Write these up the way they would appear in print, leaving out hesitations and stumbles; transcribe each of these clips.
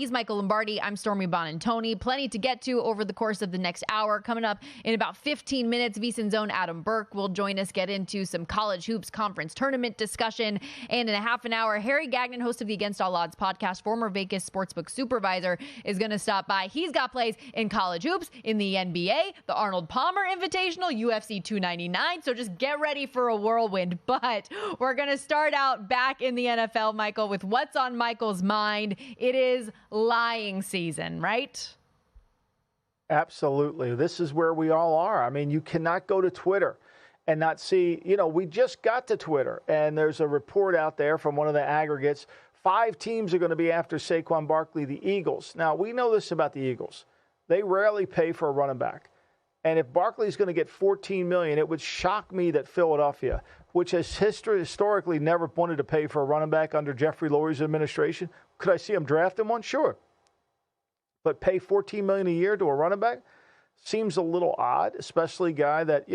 He's Michael Lombardi. I'm Stormy Bonantoni. Plenty to get to over the course of the next hour. Coming up in about 15 minutes, VSiN's own Adam Burke will join us, get into some college hoops conference tournament discussion. And in a half an hour, Harry Gagnon, host of the Against All Odds podcast, former Vegas sportsbook supervisor, is going to stop by. He's got plays in college hoops, in the NBA, the Arnold Palmer Invitational, UFC 299. So just get ready for a whirlwind. But we're going to start out back in the NFL, Michael, with what's on Michael's mind. It is lying season, right? Absolutely. This is where we all are. I mean, you cannot go to Twitter and not see, we just got to Twitter, and there's a report out there from one of the aggregates. 5 teams are going to be after Saquon Barkley, the Eagles. Now, we know this about the Eagles. They rarely pay for a running back. And if Barkley's going to get $14 million, it would shock me that Philadelphia, which has historically never wanted to pay for a running back under Jeffrey Lurie's administration, could I see him drafting one? Sure. But pay $14 million a year to a running back seems a little odd, especially a guy that,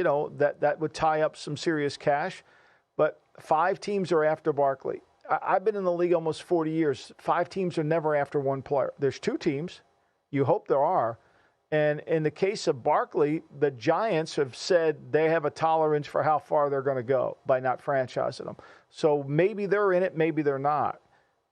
that would tie up some serious cash. But 5 teams are after Barkley. I've been in the league almost 40 years. 5 teams are never after one player. There's 2 teams. You hope there are. And in the case of Barkley, the Giants have said they have a tolerance for how far they're going to go by not franchising them. So maybe they're in it, maybe they're not.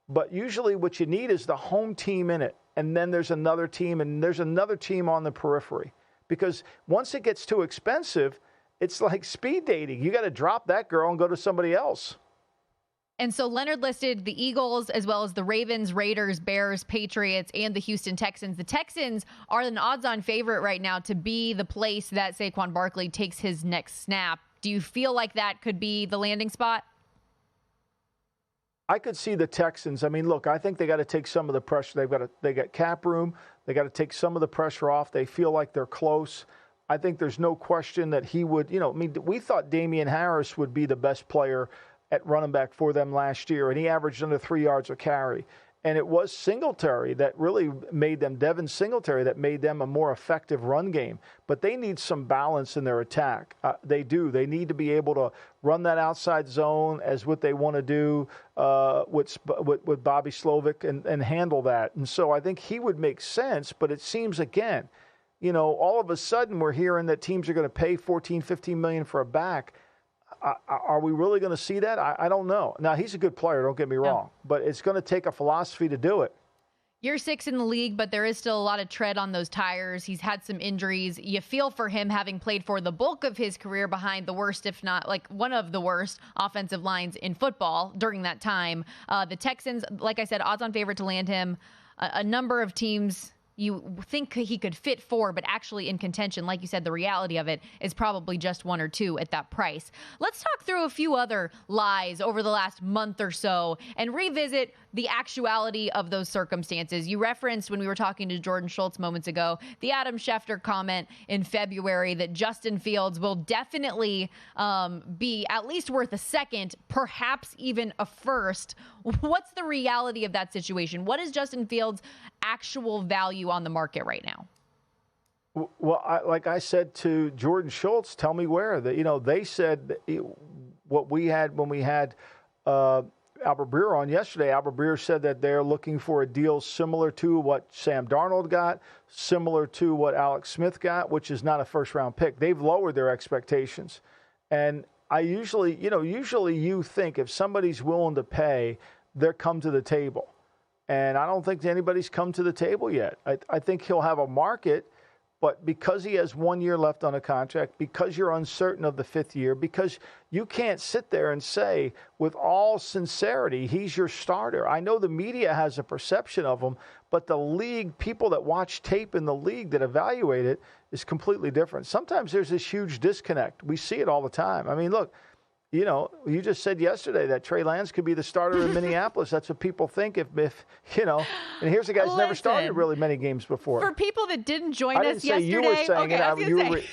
But usually what you need is the home team in it. And then there's another team, and there's another team on the periphery. Because once it gets too expensive, it's like speed dating. You got to drop that girl and go to somebody else. And so Leonard listed the Eagles as well as the Ravens, Raiders, Bears, Patriots, and the Houston Texans. The Texans are an odds-on favorite right now to be the place that Saquon Barkley takes his next snap. Do you feel like that could be the landing spot? I could see the Texans. I mean, look, I think they got to take some of the pressure. They got cap room. They got to take some of the pressure off. They feel like they're close. I think there's no question that he would, we thought Damian Harris would be the best player at running back for them last year, and he averaged under 3 yards a carry. And it was Singletary that really made them, Devin Singletary, that made them a more effective run game. But they need some balance in their attack. They do. They need to be able to run that outside zone as what they want to do with Bobby Slovic and handle that. And so I think he would make sense, but it seems, again, all of a sudden we're hearing that teams are going to pay $14, $15 million for a back. Are we really going to see that? I don't know. Now, he's a good player, don't get me wrong, but it's going to take a philosophy to do it. You're 6th in the league, but there is still a lot of tread on those tires. He's had some injuries. You feel for him having played for the bulk of his career behind the worst, if not like one of the worst offensive lines in football during that time. The Texans, like I said, odds-on favorite to land him. A number of teams you think he could fit for, but actually in contention, like you said, the reality of it is probably just 1 or 2 at that price. Let's talk through a few other lies over the last month or so and revisit the actuality of those circumstances. You referenced, when we were talking to Jordan Schultz moments ago, the Adam Schefter comment in February that Justin Fields will definitely be at least worth a second, perhaps even a first. What's the reality of that situation? What is Justin Fields' actual value on the market right now? Well, like I said to Jordan Schultz, tell me where. They said what we had when we had Albert Breer on yesterday. Albert Breer said that they're looking for a deal similar to what Sam Darnold got, similar to what Alex Smith got, which is not a first-round pick. They've lowered their expectations. And I usually you think if somebody's willing to pay, they'll come to the table. And I don't think anybody's come to the table yet. I think he'll have a market, but because he has 1 year left on a contract, because you're uncertain of the 5th year, because you can't sit there and say with all sincerity, he's your starter. I know the media has a perception of him, but the league, people that watch tape in the league that evaluate it, is completely different. Sometimes there's this huge disconnect. We see it all the time. I mean, look, you just said yesterday that Trey Lance could be the starter in Minneapolis. That's what people think if and here's a guy who's never started really many games before. For people that didn't join us yesterday. You were saying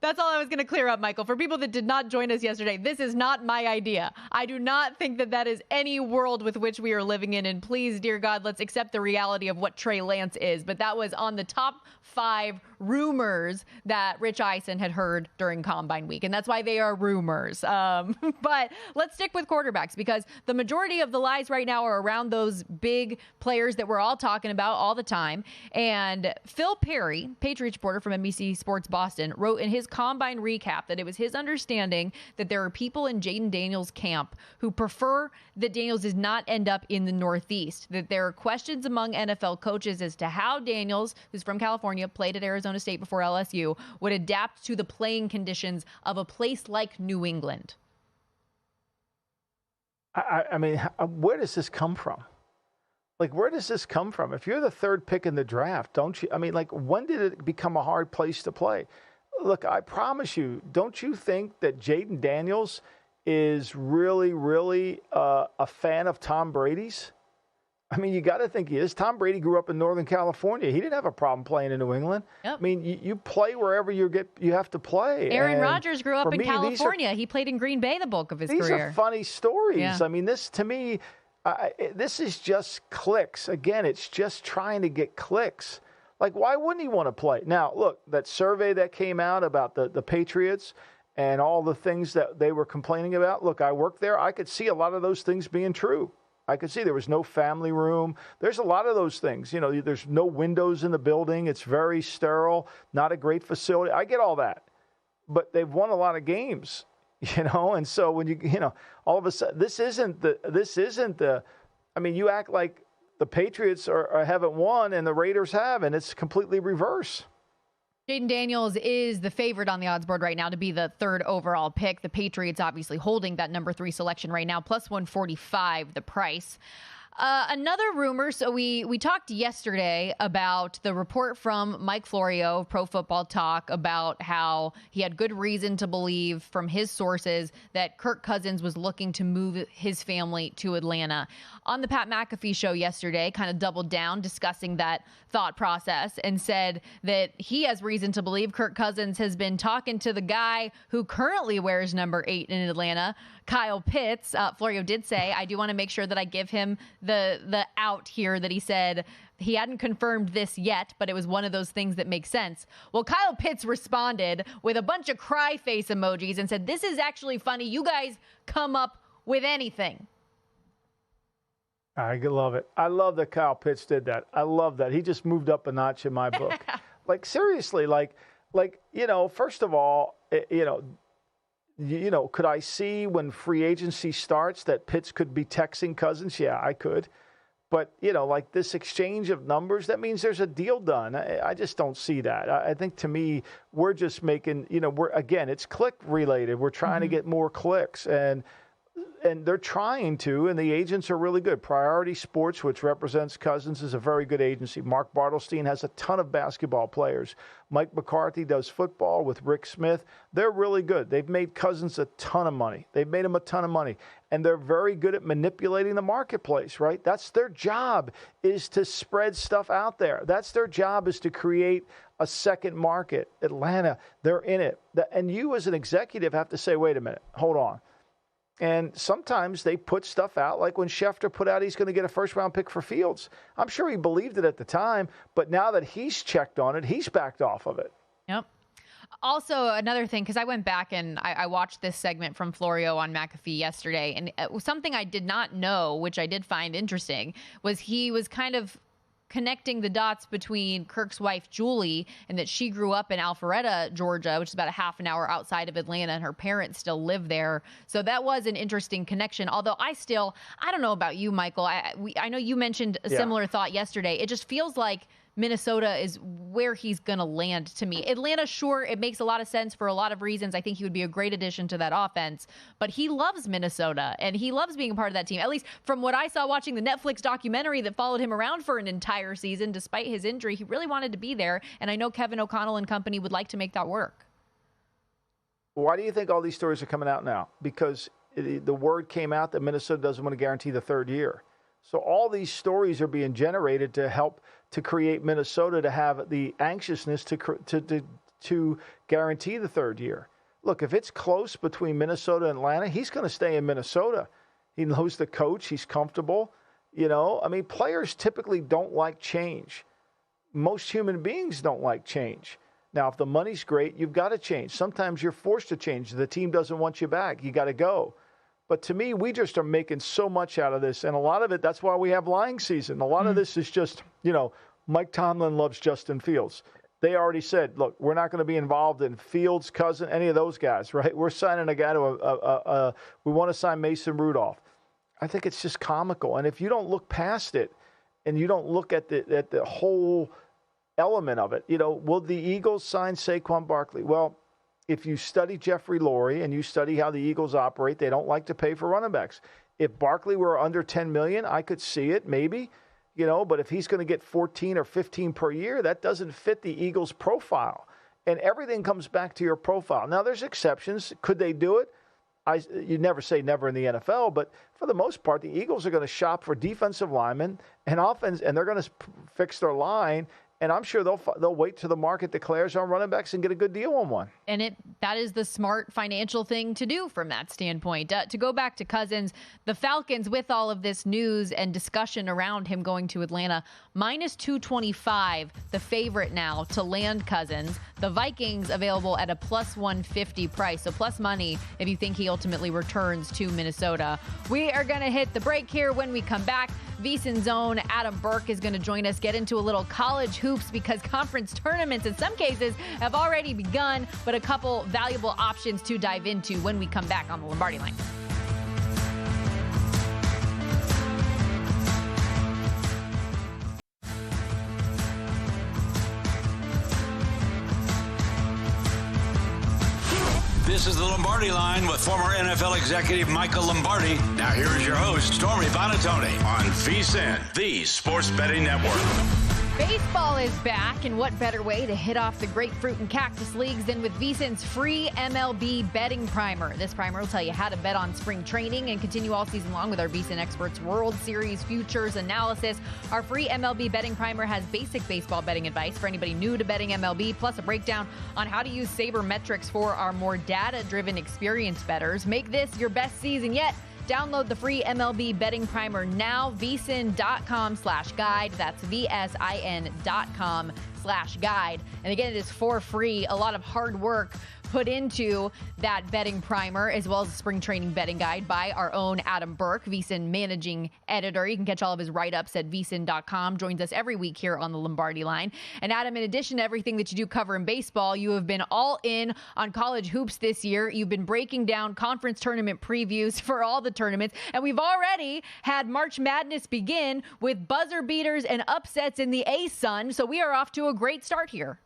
That's all I was going to clear up, Michael. For people that did not join us yesterday, this is not my idea. I do not think that that is any world with which we are living in. And please, dear God, let's accept the reality of what Trey Lance is. But that was on the top 5 rumors that Rich Eisen had heard during Combine Week. And that's why they are rumors. But let's stick with quarterbacks, because the majority of the lies right now are around those big players that we're all talking about all the time. And Phil Perry, Patriots reporter from NBC Sports Boston, wrote in his Combine recap that it was his understanding that there are people in Jaden Daniels' camp who prefer that Daniels does not end up in the Northeast, that there are questions among NFL coaches as to how Daniels, who's from California, played at Arizona State before LSU, would adapt to the playing conditions of a place like New England. I mean, where does this come from? Like, where does this come from? If you're the 3rd pick in the draft, don't you? I mean, like, when did it become a hard place to play? Look, I promise you, don't you think that Jaden Daniels is really, really a fan of Tom Brady's? I mean, you got to think he is. Tom Brady grew up in Northern California. He didn't have a problem playing in New England. Yep. I mean, you play wherever you have to play. Aaron Rodgers grew up in California. He played in Green Bay the bulk of his career. These are funny stories. Yeah. I mean, this, to me, this is just clicks. Again, it's just trying to get clicks. Like, why wouldn't he want to play? Now, look, that survey that came out about the Patriots and all the things that they were complaining about, look, I worked there. I could see a lot of those things being true. I could see there was no family room. There's a lot of those things. You know, there's no windows in the building. It's very sterile, not a great facility. I get all that. But they've won a lot of games, you know, and so when all of a sudden, this isn't the, I mean, you act like the Patriots haven't won and the Raiders have, and it's completely reverse. Jaden Daniels is the favorite on the odds board right now to be the 3rd overall pick. The Patriots obviously holding that number 3 selection right now, plus 145 the price. Another rumor, so we talked yesterday about the report from Mike Florio of Pro Football Talk about how he had good reason to believe from his sources that Kirk Cousins was looking to move his family to Atlanta. On the Pat McAfee show yesterday, kind of doubled down discussing that thought process and said that he has reason to believe Kirk Cousins has been talking to the guy who currently wears number 8 in Atlanta, Kyle Pitts. Florio did say, I do want to make sure that I give him the out here, that he said he hadn't confirmed this yet, but it was one of those things that makes sense. Well, Kyle Pitts responded with a bunch of cry face emojis and said, this is actually funny. You guys come up with anything. I love it. I love that Kyle Pitts did that. I love that. He just moved up a notch in my book. Like, seriously, like, you know, first of all, could I see when free agency starts that Pitts could be texting Cousins? Yeah, I could. But, you know, like this exchange of numbers, that means there's a deal done. I just don't see that. I think, to me, we're just making, it's click related. We're trying to get more clicks. And they're trying to, and the agents are really good. Priority Sports, which represents Cousins, is a very good agency. Mark Bartelstein has a ton of basketball players. Mike McCarthy does football with Rick Smith. They're really good. They've made Cousins a ton of money. They've made him a ton of money. And they're very good at manipulating the marketplace, right? That's their job, is to spread stuff out there. That's their job, is to create a second market. Atlanta, they're in it. And you as an executive have to say, wait a minute, hold on. And sometimes they put stuff out, like when Schefter put out he's going to get a first-round pick for Fields. I'm sure he believed it at the time, but now that he's checked on it, he's backed off of it. Yep. Also, another thing, because I went back and I watched this segment from Florio on McAfee yesterday, and something I did not know, which I did find interesting, was he was kind of connecting the dots between Kirk's wife, Julie, and that she grew up in Alpharetta, Georgia, which is about a half an hour outside of Atlanta, and her parents still live there. So that was an interesting connection. Although I don't know about you, Michael. I know you mentioned a similar thought yesterday. It just feels like Minnesota is where he's going to land to me. Atlanta, sure, it makes a lot of sense for a lot of reasons. I think he would be a great addition to that offense, but he loves Minnesota and he loves being a part of that team. At least from what I saw watching the Netflix documentary that followed him around for an entire season, despite his injury, he really wanted to be there. And I know Kevin O'Connell and company would like to make that work. Why do you think all these stories are coming out now? Because the word came out that Minnesota doesn't want to guarantee the third year. So all these stories are being generated to help to create Minnesota to have the anxiousness to to guarantee the third year. Look, if it's close between Minnesota and Atlanta, he's going to stay in Minnesota. He knows the coach. He's comfortable. Players typically don't like change. Most human beings don't like change. Now, if the money's great, you've got to change. Sometimes you're forced to change. The team doesn't want you back. You got to go. But to me, we just are making so much out of this. And a lot of it, that's why we have lying season. A lot of this is just, Mike Tomlin loves Justin Fields. They already said, look, we're not going to be involved in Fields, Cousins, any of those guys, right? We're signing a guy to we want to sign Mason Rudolph. I think it's just comical. And if you don't look past it and you don't look at the whole element of it, will the Eagles sign Saquon Barkley? Well, if you study Jeffrey Lurie and you study how the Eagles operate, they don't like to pay for running backs. If Barkley were under $10 million, I could see it, maybe. But if he's going to get 14 or 15 per year, that doesn't fit the Eagles' profile. And everything comes back to your profile. Now, there's exceptions. Could they do it? You never say never in the NFL, but for the most part, the Eagles are going to shop for defensive linemen and offense, and they're going to fix their line. And I'm sure they'll wait till the market declares on running backs and get a good deal on one. And that is the smart financial thing to do from that standpoint. To go back to Cousins, the Falcons, with all of this news and discussion around him going to Atlanta, minus 225, the favorite now to land Cousins. The Vikings available at a plus 150 price. So plus money if you think he ultimately returns to Minnesota. We are going to hit the break here. When we come back, VSiN's own Adam Burke is going to join us, get into a little college hoops because conference tournaments in some cases have already begun, but a couple valuable options to dive into when we come back on the Lombardi Line. This is the Lombardi Line with former NFL executive Michael Lombardi. Now here is your host, Stormy Bonatoni, on VSiN, the Sports Betting Network. Baseball is back, and what better way to hit off the grapefruit and cactus leagues than with VSiN's free MLB betting primer. This primer will tell you how to bet on spring training and continue all season long with our VSiN experts' World Series futures analysis. Our free MLB betting primer has basic baseball betting advice for anybody new to betting MLB, plus a breakdown on how to use sabermetrics for our more data-driven experienced bettors. Make this your best season yet. Download the free MLB betting primer now, vsin.com/guide. That's VSIN.com/guide. And again, it is for free. A lot of hard work put into that betting primer, as well as a spring training betting guide by our own Adam Burke, VSiN managing editor. You can catch all of his write-ups at vsin.com. Joins us every week here on the Lombardi Line. And Adam, in addition to everything that you do cover in baseball, you have been all in on college hoops this year. You've been breaking down conference tournament previews for all the tournaments. And we've already had March Madness begin with buzzer beaters and upsets in the A-Sun. So we are off to a great start here.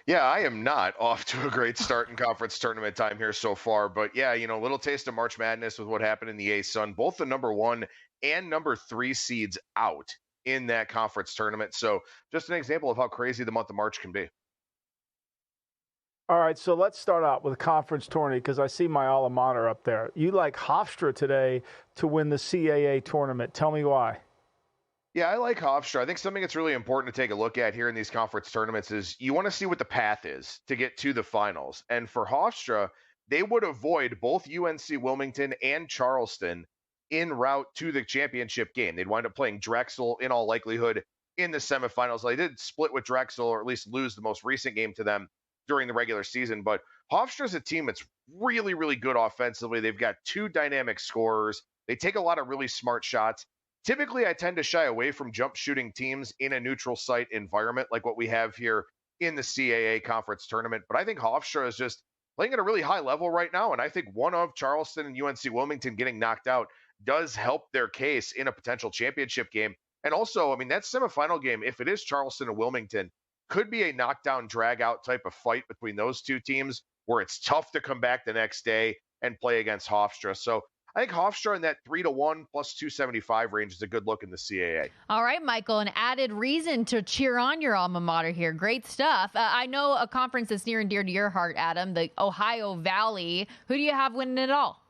Yeah, I am not off to a great start in conference tournament time here so far. But yeah, a little taste of March Madness with what happened in the A-Sun. Both the number 1 and number 3 seeds out in that conference tournament. So just an example of how crazy the month of March can be. All right, so let's start out with a conference tourney because I see my alma mater up there. You like Hofstra today to win the CAA tournament. Tell me why. Yeah, I like Hofstra. I think something that's really important to take a look at here in these conference tournaments is you want to see what the path is to get to the finals. And for Hofstra, they would avoid both UNC Wilmington and Charleston en route to the championship game. They'd wind up playing Drexel in all likelihood in the semifinals. They did split with Drexel, or at least lose the most recent game to them during the regular season. But Hofstra is a team that's really, really good offensively. They've got 2 dynamic scorers. They take a lot of really smart shots. Typically, I tend to shy away from jump shooting teams in a neutral site environment like what we have here in the CAA conference tournament. But I think Hofstra is just playing at a really high level right now. And I think one of Charleston and UNC Wilmington getting knocked out does help their case in a potential championship game. And also, that semifinal game, if it is Charleston and Wilmington, could be a knockdown, drag-out type of fight between those two teams where it's tough to come back the next day and play against Hofstra. So I think Hofstra in that 3-1 plus 275 range is a good look in the CAA. All right, Michael, an added reason to cheer on your alma mater here. Great stuff. I know a conference that's near and dear to your heart, Adam, the Ohio Valley. Who do you have winning it all?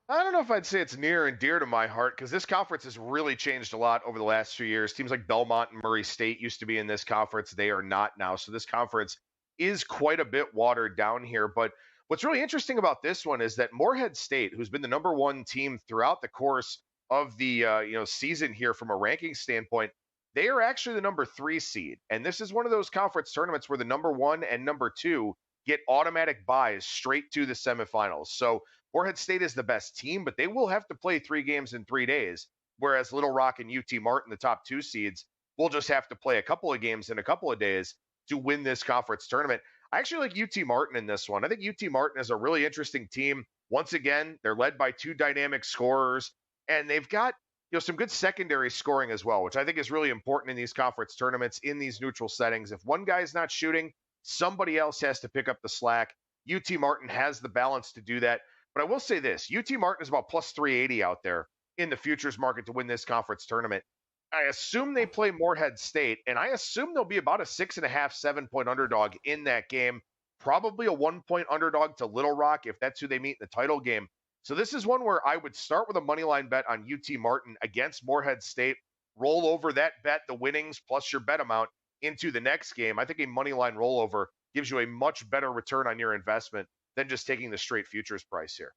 I don't know if I'd say it's near and dear to my heart because this conference has really changed a lot over the last few years. Teams like Belmont and Murray State used to be in this conference. They are not now. So this conference is quite a bit watered down here. But what's really interesting about this one is that Morehead State, who's been the number one team throughout the course of the season here from a ranking standpoint, they are actually the number 3 seed. And this is one of those conference tournaments where the number 1 and number 2 get automatic buys straight to the semifinals. So Morehead State is the best team, but they will have to play 3 games in 3 days, whereas Little Rock and UT Martin, the top 2 seeds, will just have to play a couple of games in a couple of days to win this conference tournament. I actually like UT Martin in this one. I think UT Martin is a really interesting team. Once again, they're led by 2 dynamic scorers, and they've got some good secondary scoring as well, which I think is really important in these conference tournaments, in these neutral settings. If one guy's not shooting, somebody else has to pick up the slack. UT Martin has the balance to do that. But I will say this, UT Martin is about plus 380 out there in the futures market to win this conference tournament. I assume they play Morehead State, and I assume they'll be about a 6.5, 7-point underdog in that game. Probably a 1-point underdog to Little Rock if that's who they meet in the title game. So this is one where I would start with a moneyline bet on UT Martin against Morehead State, roll over that bet, the winnings plus your bet amount, into the next game. I think a moneyline rollover gives you a much better return on your investment than just taking the straight futures price here.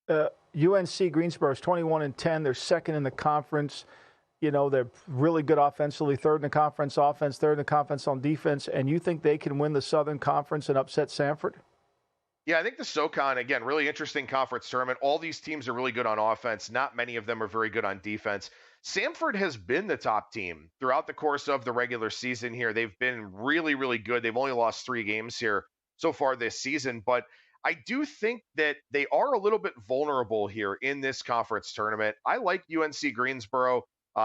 UNC Greensboro is 21-10. They're second in the conference. They're really good offensively, third in the conference offense, third in the conference on defense. And you think they can win the Southern Conference and upset Samford? Yeah, I think the SoCon, again, really interesting conference tournament. All these teams are really good on offense. Not many of them are very good on defense. Samford has been the top team throughout the course of the regular season here. They've been really, really good. They've only lost 3 games here so far this season. But I do think that they are a little bit vulnerable here in this conference tournament. I like UNC Greensboro.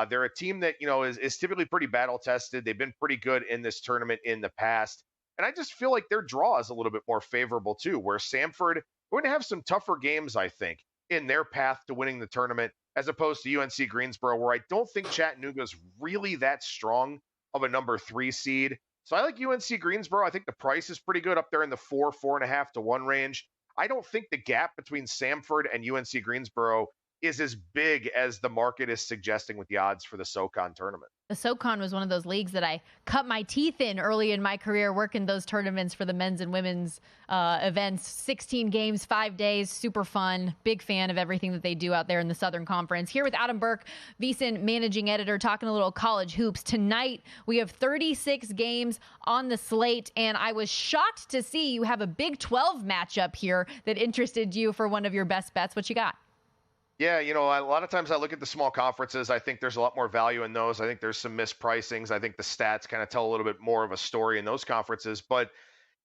They're a team that, is typically pretty battle tested. They've been pretty good in this tournament in the past. And I just feel like their draw is a little bit more favorable too, where Samford, we're going to have some tougher games, I think, in their path to winning the tournament, as opposed to UNC Greensboro, where I don't think Chattanooga's really that strong of a number 3 seed. So I like UNC Greensboro. I think the price is pretty good up there in the 4.5 to 1 range. I don't think the gap between Samford and UNC Greensboro is as big as the market is suggesting with the odds for the SoCon tournament. The SoCon was one of those leagues that I cut my teeth in early in my career, working those tournaments for the men's and women's events. 16 games, 5 days, super fun. Big fan of everything that they do out there in the Southern Conference. Here with Adam Burke, VSiN managing editor, talking a little college hoops. Tonight, we have 36 games on the slate, and I was shocked to see you have a Big 12 matchup here that interested you for one of your best bets. What you got? Yeah, a lot of times I look at the small conferences. I think there's a lot more value in those. I think there's some mispricings. I think the stats kind of tell a little bit more of a story in those conferences. But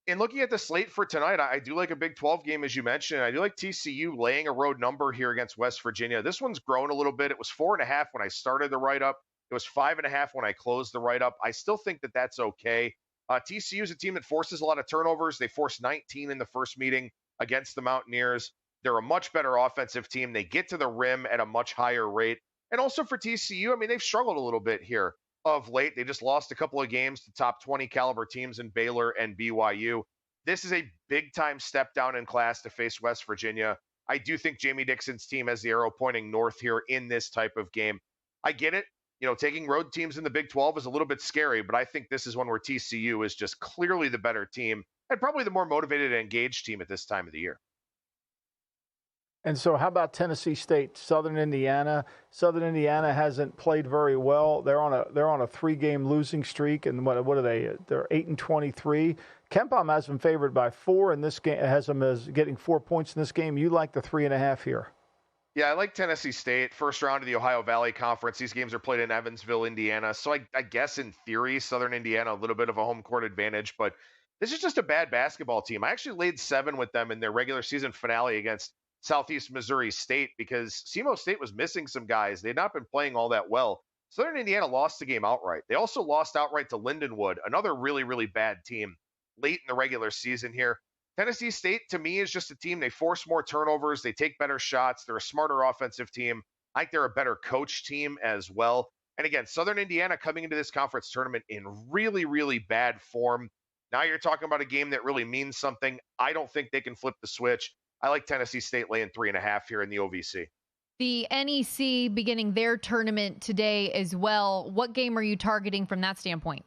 in looking at the slate for tonight, I do like a Big 12 game, as you mentioned. I do like TCU laying a road number here against West Virginia. This one's grown a little bit. It was 4.5 when I started the write-up. It was 5.5 when I closed the write-up. I still think that that's okay. TCU is a team that forces a lot of turnovers. They forced 19 in the first meeting against the Mountaineers. They're a much better offensive team. They get to the rim at a much higher rate. And also for TCU, they've struggled a little bit here of late. They just lost a couple of games to top 20 caliber teams in Baylor and BYU. This is a big-time step down in class to face West Virginia. I do think Jamie Dixon's team has the arrow pointing north here in this type of game. I get it. Taking road teams in the Big 12 is a little bit scary, but I think this is one where TCU is just clearly the better team and probably the more motivated and engaged team at this time of the year. And so how about Tennessee State, Southern Indiana? Southern Indiana hasn't played very well. They're on a 3-game losing streak, and what are they? They're 8-23. KenPom has them favored by 4 in this game. Has them as getting 4 points in this game. You like the 3.5 here? Yeah, I like Tennessee State. First round of the Ohio Valley Conference. These games are played in Evansville, Indiana. So I guess in theory, Southern Indiana, a little bit of a home court advantage, but this is just a bad basketball team. I actually laid 7 with them in their regular season finale against Southeast Missouri State because SEMO State was missing some guys. They had not been playing all that well. Southern Indiana lost the game outright. They also lost outright to Lindenwood, another really, really bad team late in the regular season here. Tennessee State, to me, is just a team. They force more turnovers. They take better shots. They're a smarter offensive team. I think they're a better coach team as well. And again, Southern Indiana coming into this conference tournament in really, really bad form. Now you're talking about a game that really means something. I don't think they can flip the switch. I like Tennessee State laying 3.5 here in the OVC. The NEC beginning their tournament today as well. What game are you targeting from that standpoint?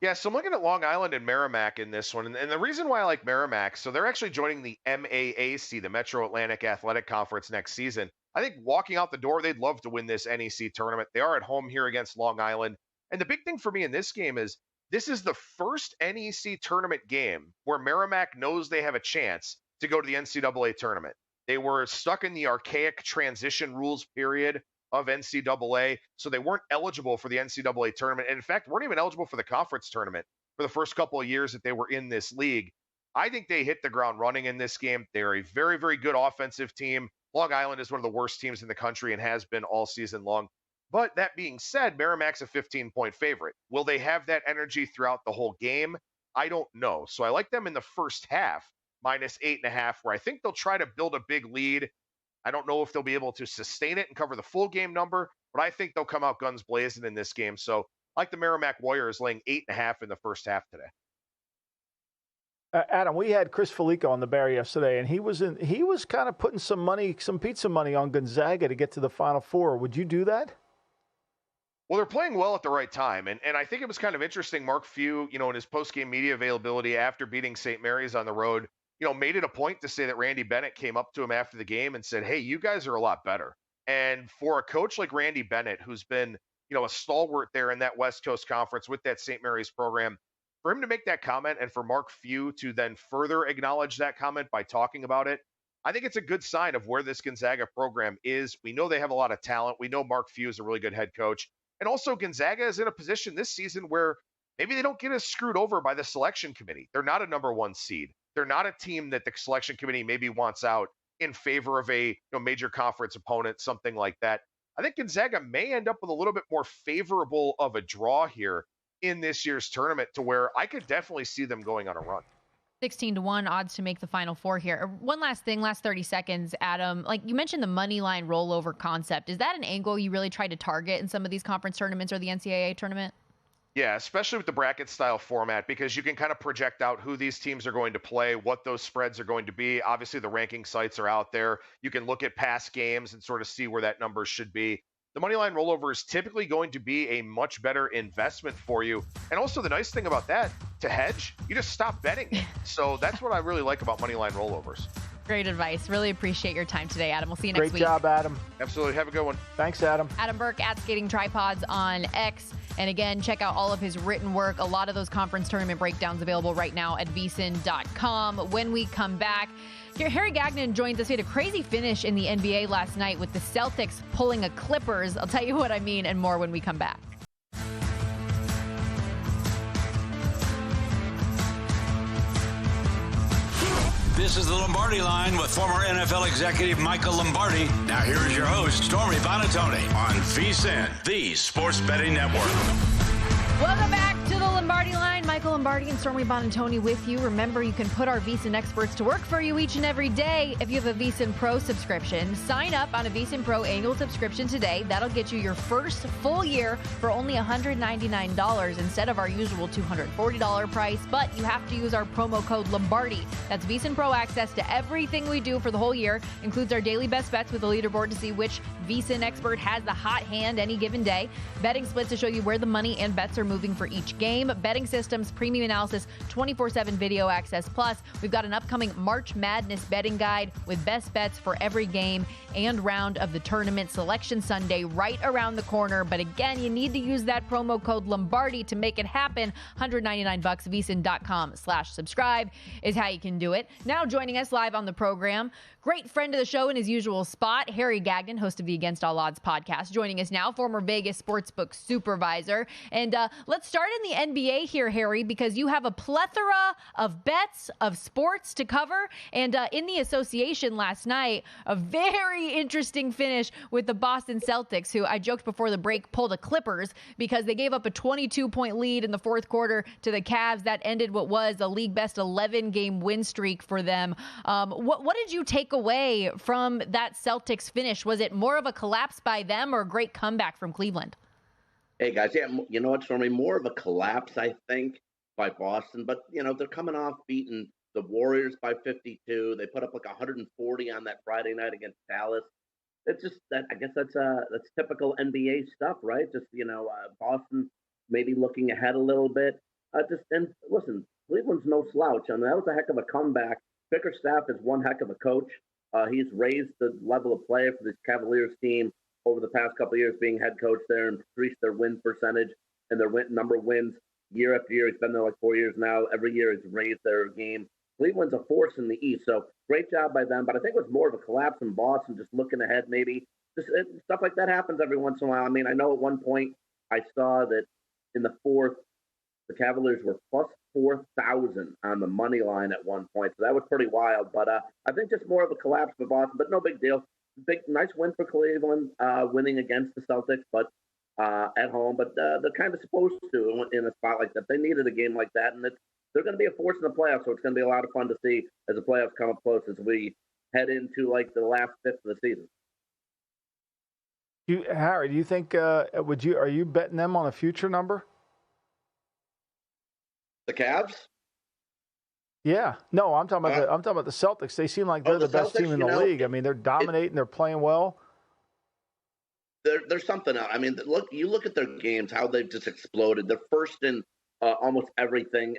Yeah, so I'm looking at Long Island and Merrimack in this one. And the reason why I like Merrimack, so they're actually joining the MAAC, the Metro Atlantic Athletic Conference, next season. I think walking out the door, they'd love to win this NEC tournament. They are at home here against Long Island. And the big thing for me in this game is this is the first NEC tournament game where Merrimack knows they have a chance to go to the NCAA tournament. They were stuck in the archaic transition rules period of NCAA, so they weren't eligible for the NCAA tournament. And in fact, weren't even eligible for the conference tournament for the first couple of years that they were in this league. I think they hit the ground running in this game. They're a very, very good offensive team. Long Island is one of the worst teams in the country and has been all season long. But that being said, Merrimack's a 15-point favorite. Will they have that energy throughout the whole game? I don't know. So I like them in the first half, -8.5, where I think they'll try to build a big lead. I don't know if they'll be able to sustain it and cover the full game number, but I think they'll come out guns blazing in this game. So I like the Merrimack Warriors laying 8.5 in the first half today. Adam, we had Chris Felico on the Bear yesterday, and he was kind of putting some pizza money on Gonzaga to get to the Final Four. Would you do that? Well, they're playing well at the right time. And I think it was kind of interesting. Mark Few, in his post-game media availability after beating St. Mary's on the road, made it a point to say that Randy Bennett came up to him after the game and said, hey, you guys are a lot better. And for a coach like Randy Bennett, who's been, a stalwart there in that West Coast Conference with that St. Mary's program, for him to make that comment and for Mark Few to then further acknowledge that comment by talking about it, I think it's a good sign of where this Gonzaga program is. We know they have a lot of talent. We know Mark Few is a really good head coach. And also Gonzaga is in a position this season where maybe they don't get as screwed over by the selection committee. They're not a number one seed. They're not a team that the selection committee maybe wants out in favor of a major conference opponent, something like that. I think Gonzaga may end up with a little bit more favorable of a draw here in this year's tournament to where I could definitely see them going on a run. 16-1 odds to make the Final Four here. One last thing, last 30 seconds, Adam. Like you mentioned the money line rollover concept. Is that an angle you really try to target in some of these conference tournaments or the NCAA tournament? Yeah, especially with the bracket style format, because you can kind of project out who these teams are going to play, what those spreads are going to be. Obviously, the ranking sites are out there. You can look at past games and sort of see where that number should be. The money line rollover is typically going to be a much better investment for you. And also the nice thing about that, to hedge, you just stop betting it. So that's what I really like about money line rollovers. Great advice. Really appreciate your time today, Adam. We'll see you next week. Great job, Adam. Absolutely. Have a good one. Thanks, Adam. Adam Burke at Skating Tripods on X. And again, check out all of his written work. A lot of those conference tournament breakdowns available right now at VSiN.com. When we come back, Harry Gagnon joins us. He had a crazy finish in the NBA last night with the Celtics pulling a Clippers. I'll tell you what I mean and more when we come back. This is the Lombardi Line with former NFL executive Michael Lombardi. Now here is your host, Stormy Bonatoni, on VSiN, the Sports Betting Network. Welcome back to the Lombardi Line. Michael Lombardi and Stormy Bonatoni with you. Remember, you can put our VSiN experts to work for you each and every day. If you have a VSiN Pro subscription, sign up on a VSiN Pro annual subscription today. That'll get you your first full year for only $199 instead of our usual $240 price. But you have to use our promo code Lombardi. That's VSiN Pro access to everything we do for the whole year. Includes our daily best bets with a leaderboard to see which VSiN expert has the hot hand any given day. Betting splits to show you where the money and bets are moving for each game. Betting systems, premium analysis, 24/7 video access. Plus, we've got an upcoming March Madness betting guide with best bets for every game and round of the tournament. Selection Sunday right around the corner. But again, you need to use that promo code Lombardi to make it happen. $199 VSiN.com/subscribe is how you can do it. Now joining us live on the program, great friend of the show in his usual spot, Harry Gagnon, host of the Against All Odds podcast. Joining us now, former Vegas sportsbook supervisor. And let's start in the NBA here, Harry, because you have a plethora of bets, of sports to cover. And in the association last night, a very interesting finish with the Boston Celtics, who I joked before the break pulled the Clippers because they gave up a 22-point lead in the fourth quarter to the Cavs. That ended what was a league best 11-game win streak for them. What did you take away from that Celtics finish? Was it more of a collapse by them or a great comeback from Cleveland? Hey, guys, yeah, you know what, Stormy? More of a collapse, I think, by Boston. But, they're coming off beating the Warriors by 52. They put up like 140 on that Friday night against Dallas. It's just that, I guess that's typical NBA stuff, right? Just, Boston maybe looking ahead a little bit. And listen, Cleveland's no slouch. I mean, that was a heck of a comeback. Bickerstaff is one heck of a coach. He's raised the level of play for this Cavaliers team over the past couple of years, being head coach there, and increased their win percentage and their number of wins year after year. He's been there like 4 years now. Every year he's raised their game. Cleveland's a force in the East, so great job by them. But I think it was more of a collapse in Boston, just looking ahead maybe. Stuff like that happens every once in a while. I mean, I know at one point I saw that in the fourth, the Cavaliers were plus 4,000 on the money line at one point. So that was pretty wild. But I think just more of a collapse for Boston, but no big deal. Nice win for Cleveland, winning against the Celtics, but at home. But they're kind of supposed to in a spot like that. They needed a game like that, and they're going to be a force in the playoffs. So it's going to be a lot of fun to see as the playoffs come up close as we head into like the last fifth of the season. Harry, do you think are you betting them on a future number? The Cavs? Yeah. No, I'm talking about the Celtics. They seem like they're the best Celtics, team in the league. I mean, they're dominating, they're playing well. There's something else. I mean, you look at their games, how they've just exploded. They're first in almost everything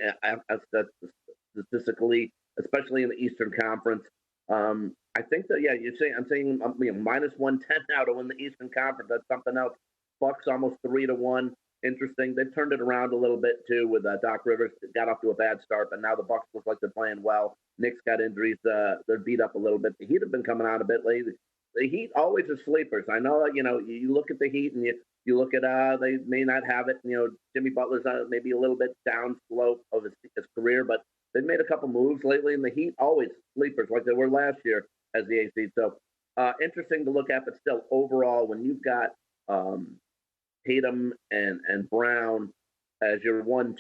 statistically, especially in the Eastern Conference. I think that, yeah, I'm saying minus 110 now to win the Eastern Conference. That's something else. Bucks almost 3-1. Interesting. They've turned it around a little bit too with Doc Rivers. Got off to a bad start, but now the Bucks look like they're playing well. Knicks got injuries. They're beat up a little bit. The Heat have been coming out a bit lately. The Heat always are sleepers. I know, you look at the Heat and you look at they may not have it. Jimmy Butler's maybe a little bit down slope of his career, but they've made a couple moves lately, and the Heat always sleepers like they were last year as the AC. So interesting to look at, but still overall, when you've got Tatum and Brown as your 1-2,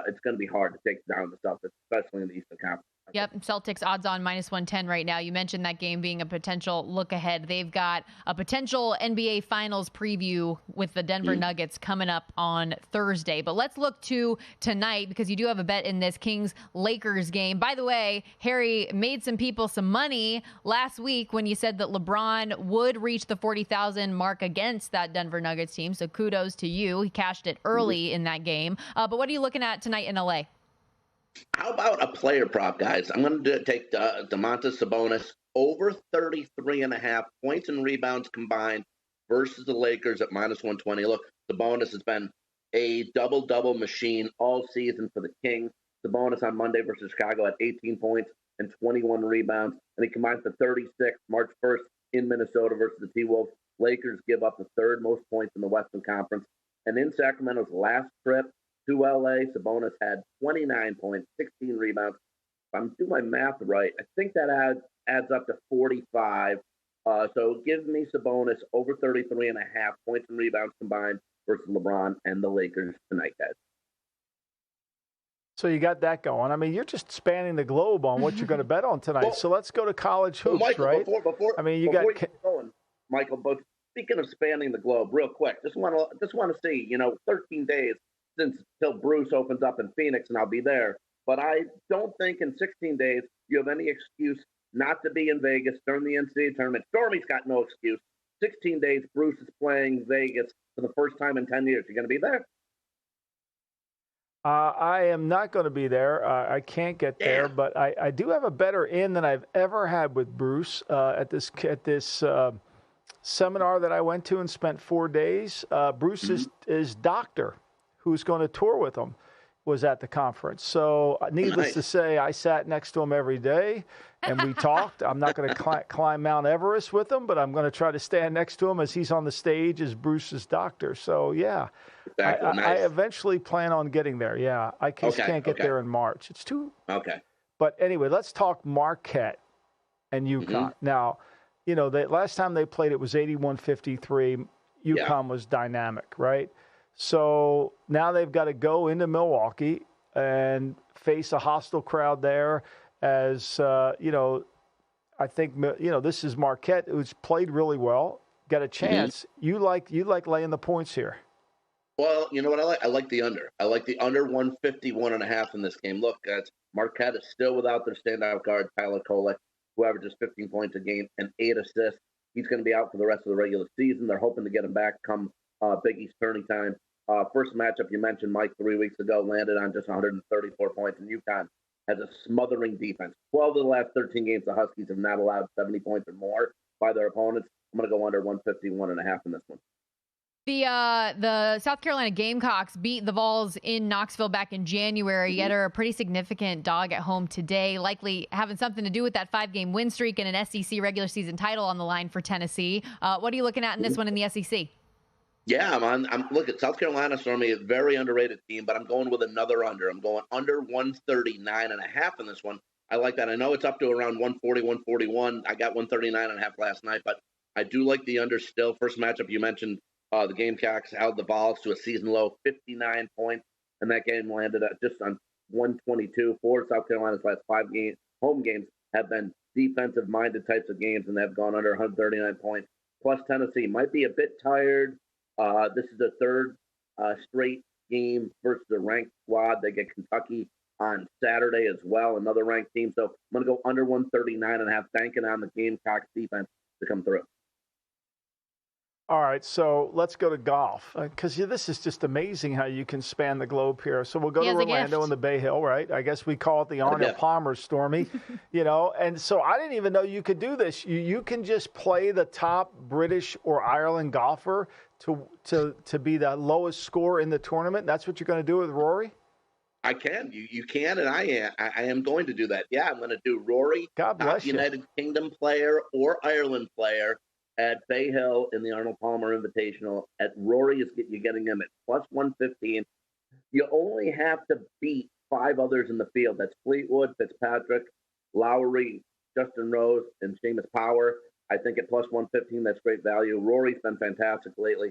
it's going to be hard to take down the Celtics, especially in the Eastern Conference. Yep, Celtics odds on minus 110 right now. You mentioned that game being a potential look ahead. They've got a potential NBA Finals preview with the Denver Nuggets coming up on Thursday. But let's look to tonight, because you do have a bet in this Kings-Lakers game. By the way, Harry made some people some money last week when you said that LeBron would reach the 40,000 mark against that Denver Nuggets team. So kudos to you. He cashed it early in that game. But what are you looking at tonight in LA? How about a player prop, guys? I'm going to take Domantas Sabonis over 33.5 points and rebounds combined versus the Lakers at minus 120. Look, Sabonis has been a double-double machine all season for the Kings. Sabonis on Monday versus Chicago at 18 points and 21 rebounds, and he combines for 36 March 1st in Minnesota versus the T-Wolves. Lakers give up the third most points in the Western Conference. And in Sacramento's last trip to LA, Sabonis had 29 points, 16 rebounds. If I'm doing my math right, I think that adds up to 45. So give me Sabonis over 33.5 points and rebounds combined versus LeBron and the Lakers tonight, guys. So you got that going. I mean, you're just spanning the globe on what you're going to bet on tonight. So let's go to college hoops, Michael, right? Before you get going, Michael, but speaking of spanning the globe, real quick, just want to see, 13 days till Bruce opens up in Phoenix, and I'll be there. But I don't think in 16 days you have any excuse not to be in Vegas during the NCAA tournament. Stormy's got no excuse. 16 days, Bruce is playing Vegas for the first time in 10 years. You going to be there? I am not going to be there. I can't get there, but I do have a better in than I've ever had with Bruce at this seminar that I went to and spent 4 days. Bruce's doctor, who's going to tour with him, was at the conference. So needless to say, I sat next to him every day and we talked. I'm not going to climb Mount Everest with him, but I'm going to try to stand next to him as he's on the stage as Bruce's doctor. So, yeah, exactly. I eventually plan on getting there. Yeah, I just can't get there in March. It's too. Okay. But anyway, let's talk Marquette and UConn. Now, the last time they played, it was 81-53. UConn was dynamic, right? So now they've got to go into Milwaukee and face a hostile crowd there as, I think, this is Marquette, who's played really well, got a chance. You like laying the points here. Well, you know what I like? I like the under. I like the under 151.5 in this game. Look, guys, Marquette is still without their standout guard, Tyler Kolek, who averages 15 points a game and 8 assists. He's going to be out for the rest of the regular season. They're hoping to get him back come Big East tourney time. First matchup you mentioned, Mike, 3 weeks ago, landed on just 134 points, and UConn has a smothering defense. 12 of the last 13 games, the Huskies have not allowed 70 points or more by thetheir opponents. I'm going to go under 151.5 in this one. The South Carolina Gamecocks beat the Vols in Knoxville back in January, yet are a pretty significant dog at home today, likely having something to do with that 5-game win streak and an SEC regular season title on the line for Tennessee. What are you looking at in this one in the SEC? Yeah, I'm look at South Carolina, Stormy, a very underrated team, but I'm going with another under. I'm going under 139.5 in this one. I like that. I know it's up to around 140, 141. I got 139.5 last night, but I do like the under still. First matchup you mentioned, the Gamecocks held the Vols to a season low 59 points, and that game landed at just on 122. 4 South Carolina's last 5 home games have been defensive-minded types of games, and they've gone under 139 points. Plus, Tennessee might be a bit tired. This is the third straight game versus a ranked squad. They get Kentucky on Saturday as well, another ranked team. So I'm going to go under 139.5, banking on the Gamecocks defense to come through. All right, so let's go to golf, because this is just amazing how you can span the globe here. So we'll go to Orlando and the Bay Hill, right? I guess we call it the Arnold Palmer, Stormy, And so I didn't even know you could do this. You can just play the top British or Ireland golfer to be the lowest score in the tournament. That's what you're going to do with Rory? I can. You can, and I am going to do that. Yeah, I'm going to do Rory, God bless you. United Kingdom player or Ireland player, at Bay Hill in the Arnold Palmer Invitational. At Rory, you're getting him at plus 115. You only have to beat 5 others in the field. That's Fleetwood, Fitzpatrick, Lowry, Justin Rose, and Seamus Power. I think at plus 115, that's great value. Rory's been fantastic lately.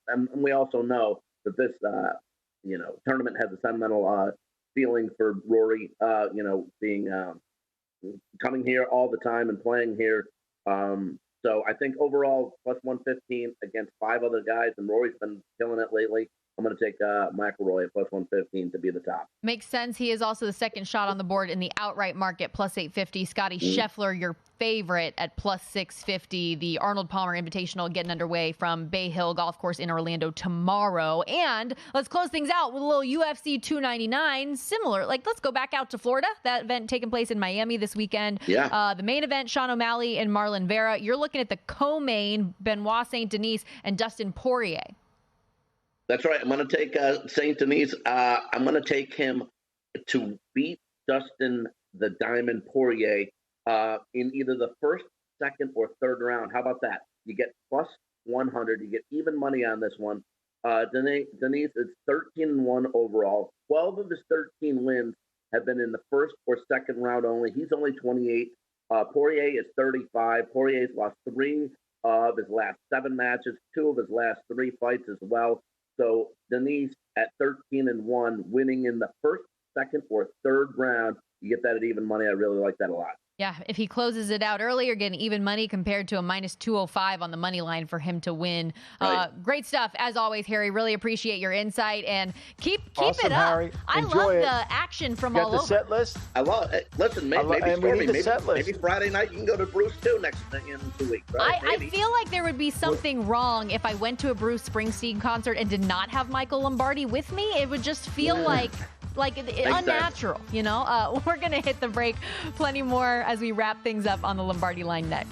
And we also know that this, tournament has a sentimental feeling for Rory, being coming here all the time and playing here. So I think overall, plus 115 against 5 other guys, and Rory's been killing it lately. I'm going to take McIlroy at plus 115 to be the top. Makes sense. He is also the second shot on the board in the outright market, plus 850. Scotty Scheffler, your favorite, at plus 650. The Arnold Palmer Invitational getting underway from Bay Hill Golf Course in Orlando tomorrow. And let's close things out with a little UFC 299. Similar, let's go back out to Florida. That event taking place in Miami this weekend. Yeah. The main event, Sean O'Malley and Marlon Vera. You're looking at the co-main, Benoit Saint Denis and Dustin Poirier. That's right. I'm going to take Saint Denis. I'm going to take him to beat Dustin the Diamond Poirier in either the first, second, or third round. How about that? You get plus 100. You get even money on this one. Denis is 13-1 overall. 12 of his 13 wins have been in the first or second round only. He's only 28. Poirier is 35. Poirier's lost 3 of his last 7 matches, 2 of his last 3 fights as well. So Denis at 13-1, winning in the first, second, or third round. You get that at even money. I really like that a lot. Yeah, if he closes it out early, you're getting even money compared to a minus 205 on the money line for him to win. Right. Great stuff, as always, Harry. Really appreciate your insight, and keep awesome, it up. Harry. I Enjoy love it. the action from you all got the over. set list? I love it. Listen, maybe Friday night you can go to Bruce too in 2 weeks. Right? I feel like there would be something wrong if I went to a Bruce Springsteen concert and did not have Michael Lombardi with me. It would just feel like unnatural, We're going to hit the break. Plenty more as we wrap things up on the Lombardi Line next.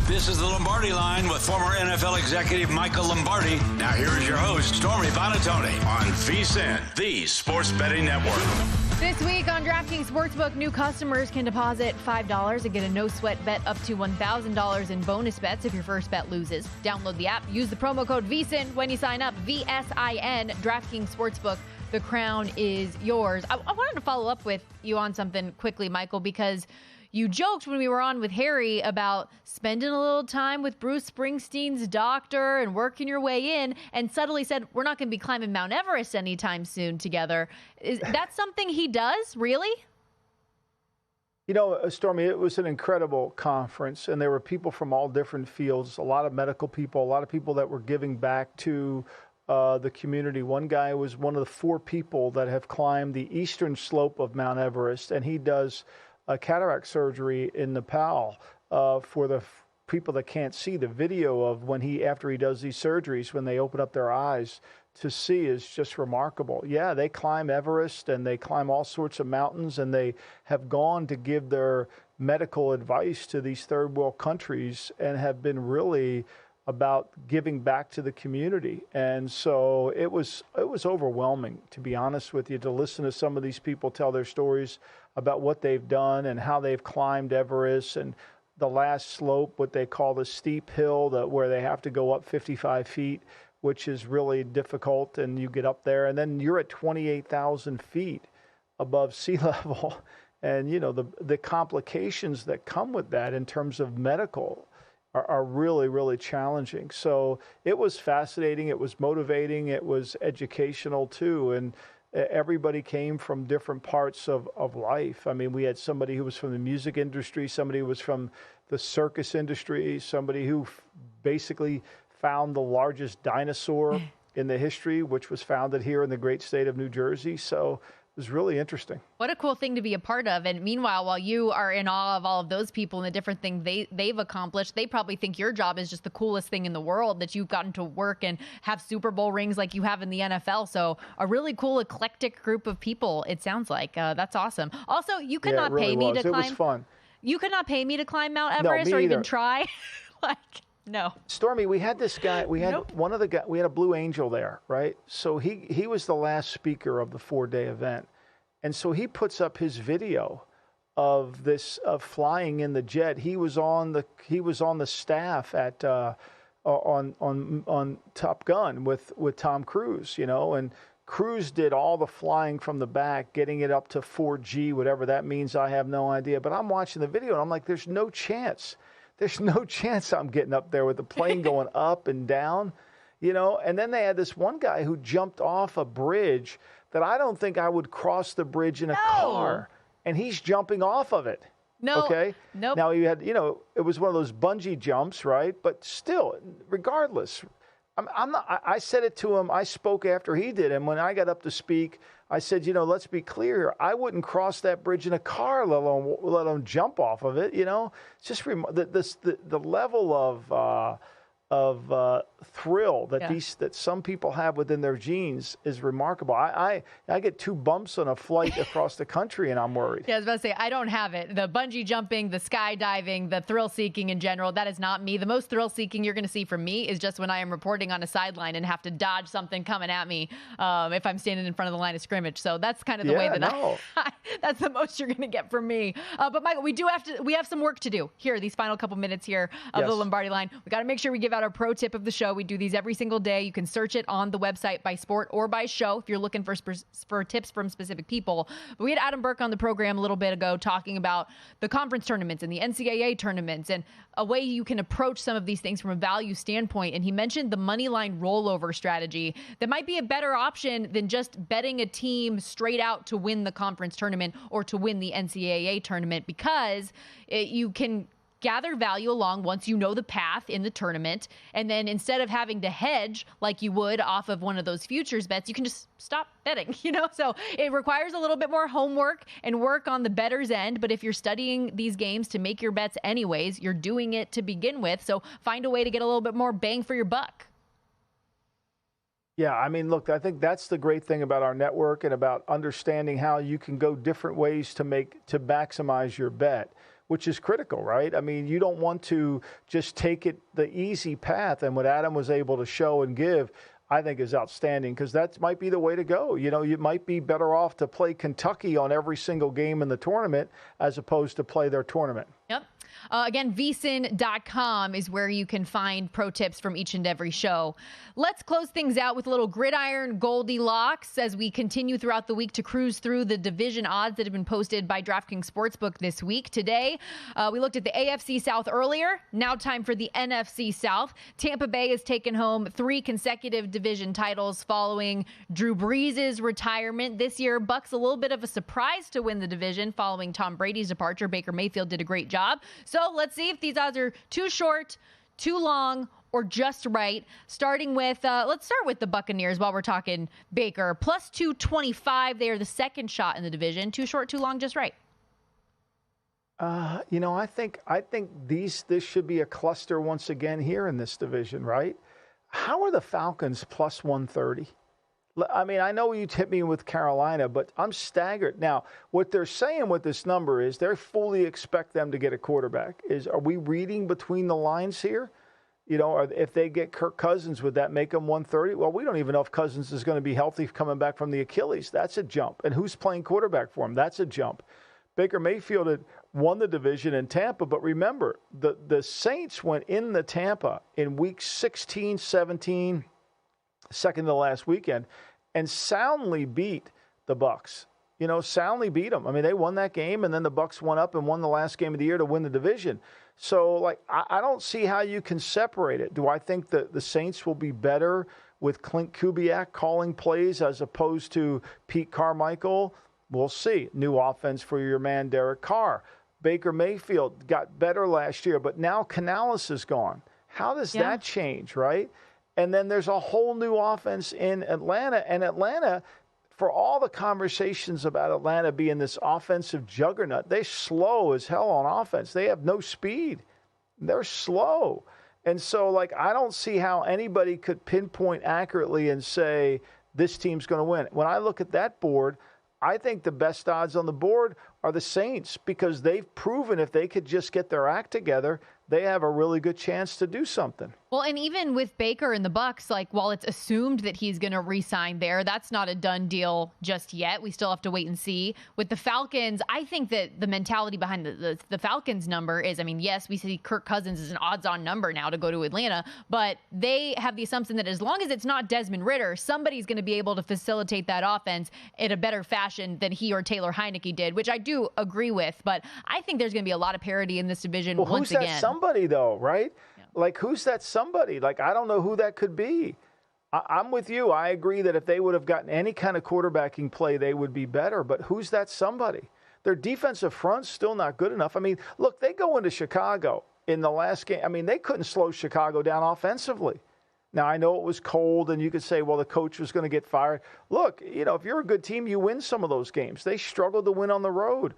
This is the Lombardi Line with former NFL executive Michael Lombardi. Now here is your host, Stormy Bonatoni, on VSiN, the Sports Betting Network. This week on DraftKings Sportsbook, new customers can deposit $5 and get a no-sweat bet up to $1,000 in bonus bets if your first bet loses. Download the app, use the promo code VSiN when you sign up, VSiN, DraftKings Sportsbook. The crown is yours. I wanted to follow up with you on something quickly, Michael, because you joked when we were on with Harry about spending a little time with Bruce Springsteen's doctor and working your way in, and subtly said, we're not going to be climbing Mount Everest anytime soon together. Is that something he does, really? Stormy, it was an incredible conference, and there were people from all different fields, a lot of medical people, a lot of people that were giving back to the community. One guy was one of the 4 people that have climbed the eastern slope of Mount Everest, and he does cataract surgery in Nepal for the people that can't see. The video of after he does these surgeries, when they open up their eyes to see, is just remarkable. Yeah, they climb Everest and they climb all sorts of mountains, and they have gone to give their medical advice to these third world countries and have been really about giving back to the community. And so it was overwhelming, to be honest with you, to listen to some of these people tell their stories about what they've done and how they've climbed Everest, and the last slope, what they call the steep hill, where they have to go up 55 feet, which is really difficult. And you get up there, and then you're at 28,000 feet above sea level. And, the complications that come with that in terms of medical are really, really challenging. So it was fascinating. It was motivating. It was educational, too. And everybody came from different parts of life. I mean, we had somebody who was from the music industry, somebody who was from the circus industry, somebody who basically found the largest dinosaur in the history, which was founded here in the great state of New Jersey. So it was really interesting. What a cool thing to be a part of. And meanwhile, while you are in awe of all of those people and the different things they've accomplished, they probably think your job is just the coolest thing in the world, that you've gotten to work and have Super Bowl rings like you have in the NFL. So a really cool, eclectic group of people, it sounds like. That's awesome. Also, you could not pay me to climb. It was fun. You could not pay me to climb Mount Everest or even try? No. Stormy, we had this guy, we had a Blue Angel there, right? So he was the last speaker of the 4-day event. And so he puts up his video of flying in the jet. He was on the staff at on Top Gun with Tom Cruise, and Cruise did all the flying from the back, getting it up to 4G, whatever that means. I have no idea. But I'm watching the video and I'm like, there's no chance I'm getting up there with the plane going up and down, And then they had this one guy who jumped off a bridge that I don't think I would cross the bridge in a car, and he's jumping off of it. No. Okay. Nope. Now he had, it was one of those bungee jumps, right? But still, regardless, I said it to him. I spoke after he did, and when I got up to speak, I said, let's be clear. I wouldn't cross that bridge in a car, let alone jump off of it. It's just the level of thrill that some people have within their genes is remarkable. I get 2 bumps on a flight across the country and I'm worried. Yeah, I was about to say, I don't have it. The bungee jumping, the skydiving, the thrill seeking in general, that is not me. The most thrill seeking you're going to see from me is just when I am reporting on a sideline and have to dodge something coming at me if I'm standing in front of the line of scrimmage. So that's kind of the way that that's the most you're going to get from me. But Michael, we have some work to do here, these final couple minutes here of the Lombardi Line. We got to make sure we give out our pro tip of the show. We do these every single day. You can search it on the website by sport or by show if you're looking for tips from specific people. But we had Adam Burke on the program a little bit ago talking about the conference tournaments and the NCAA tournaments and a way you can approach some of these things from a value standpoint. And he mentioned the money line rollover strategy that might be a better option than just betting a team straight out to win the conference tournament or to win the NCAA tournament, because you can gather value along once you know the path in the tournament. And then instead of having to hedge like you would off of one of those futures bets, you can just stop betting, So it requires a little bit more homework and work on the bettor's end. But if you're studying these games to make your bets anyways, you're doing it to begin with. So find a way to get a little bit more bang for your buck. Yeah, I mean, look, I think that's the great thing about our network and about understanding how you can go different ways to maximize your bet, which is critical, right? I mean, you don't want to just take it the easy path. And what Adam was able to show and give, I think, is outstanding, because that might be the way to go. You might be better off to play Kentucky on every single game in the tournament as opposed to play their tournament. Yep. Again, VSiN.com is where you can find pro tips from each and every show. Let's close things out with a little gridiron Goldilocks as we continue throughout the week to cruise through the division odds that have been posted by DraftKings Sportsbook this week. Today, we looked at the AFC South earlier. Now time for the NFC South. Tampa Bay has taken home 3 consecutive division titles following Drew Brees' retirement. This year, Bucs a little bit of a surprise to win the division following Tom Brady's departure. Baker Mayfield did a great job. So let's see if these odds are too short, too long, or just right. Starting with, let's start with the Buccaneers while we're talking Baker. Plus 225. They are the second shot in the division. Too short, too long, just right. I think this should be a cluster once again here in this division, right? How are the Falcons plus 130? I mean, I know you hit me with Carolina, but I'm staggered. Now, what they're saying with this number is they fully expect them to get a quarterback. Are we reading between the lines here? Or if they get Kirk Cousins, would that make them 130? Well, we don't even know if Cousins is going to be healthy coming back from the Achilles. That's a jump. And who's playing quarterback for him? That's a jump. Baker Mayfield had won the division in Tampa, but remember, the Saints went in the Tampa in week 16, 17, second to last weekend, and soundly beat the Bucs. Soundly beat them. I mean, they won that game, and then the Bucs went up and won the last game of the year to win the division. So, I don't see how you can separate it. Do I think that the Saints will be better with Clint Kubiak calling plays as opposed to Pete Carmichael? We'll see. New offense for your man, Derek Carr. Baker Mayfield got better last year, but now Canales is gone. How does that change, right? And then there's a whole new offense in Atlanta. And Atlanta, for all the conversations about Atlanta being this offensive juggernaut, they're slow as hell on offense. They have no speed. They're slow. And so, I don't see how anybody could pinpoint accurately and say this team's going to win. When I look at that board, I think the best odds on the board are the Saints because they've proven if they could just get their act together, they have a really good chance to do something. Well, and even with Baker and the Bucs, while it's assumed that he's going to re-sign there, that's not a done deal just yet. We still have to wait and see. With the Falcons, I think that the mentality behind the Falcons number is, yes, we see Kirk Cousins as an odds-on number now to go to Atlanta, but they have the assumption that as long as it's not Desmond Ridder, somebody's going to be able to facilitate that offense in a better fashion than he or Taylor Heineke did, which I do agree with. But I think there's going to be a lot of parity in this division once again. Who's that somebody, though, right? Who's that somebody? I don't know who that could be. I'm with you. I agree that if they would have gotten any kind of quarterbacking play, they would be better. But who's that somebody? Their defensive front's still not good enough. Look, they go into Chicago in the last game. They couldn't slow Chicago down offensively. Now, I know it was cold, and you could say, well, the coach was going to get fired. Look, if you're a good team, you win some of those games. They struggled to win on the road.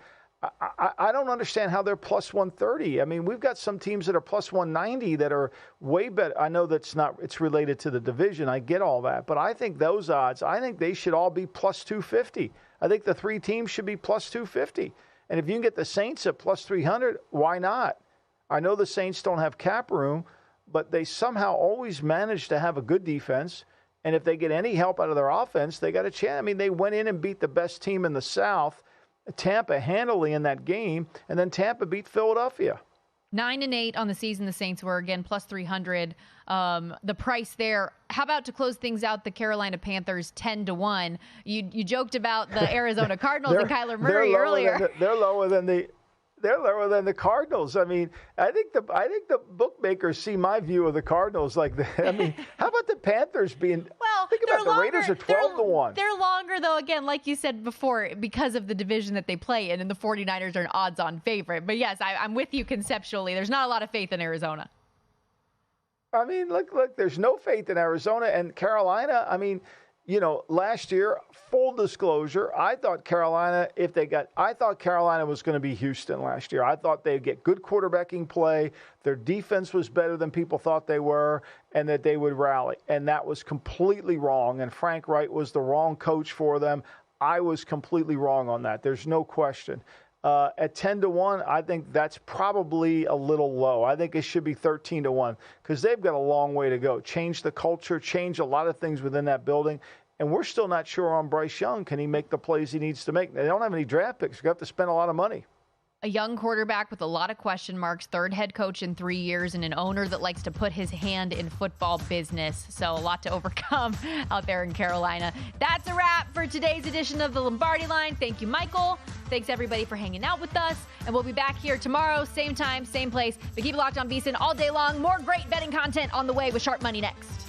I don't understand how they're plus 130. We've got some teams that are plus 190 that are way better. I know it's related to the division. I get all that. But I think those odds, they should all be plus 250. I think the three teams should be plus 250. And if you can get the Saints at plus 300, why not? I know the Saints don't have cap room, but they somehow always manage to have a good defense. And if they get any help out of their offense, they got a chance. They went in and beat the best team in the South, Tampa, handily in that game, and then Tampa beat Philadelphia. 9-8 on the season. The Saints were again plus 300. The price there. How about to close things out? The Carolina Panthers 10-1. You joked about the Arizona Cardinals and Kyler Murray earlier. They're lower than the Cardinals. I think the bookmakers see my view of the Cardinals like that. How about the Panthers being? Well, think about the Raiders are 12-1. They're longer though. Again, like you said before, because of the division that they play in, and the 49ers are an odds-on favorite. But yes, I'm with you conceptually. There's not a lot of faith in Arizona. Look. There's no faith in Arizona and Carolina. Last year, full disclosure, I thought Carolina was going to be Houston last year. I thought they'd get good quarterbacking play. Their defense was better than people thought they were, and that they would rally. And that was completely wrong. And Frank Wright was the wrong coach for them. I was completely wrong on that. There's no question. At 10-1, I think that's probably a little low. I think it should be 13-1 because they've got a long way to go. Change the culture, change a lot of things within that building. And we're still not sure on Bryce Young. Can he make the plays he needs to make? They don't have any draft picks. They have to spend a lot of money. A young quarterback with a lot of question marks, third head coach in 3 years, and an owner that likes to put his hand in football business. So a lot to overcome out there in Carolina. That's a wrap for today's edition of the Lombardi Line. Thank you, Michael. Thanks, everybody, for hanging out with us. And we'll be back here tomorrow, same time, same place. But keep it locked on VSiN all day long. More great betting content on the way with Sharp Money next.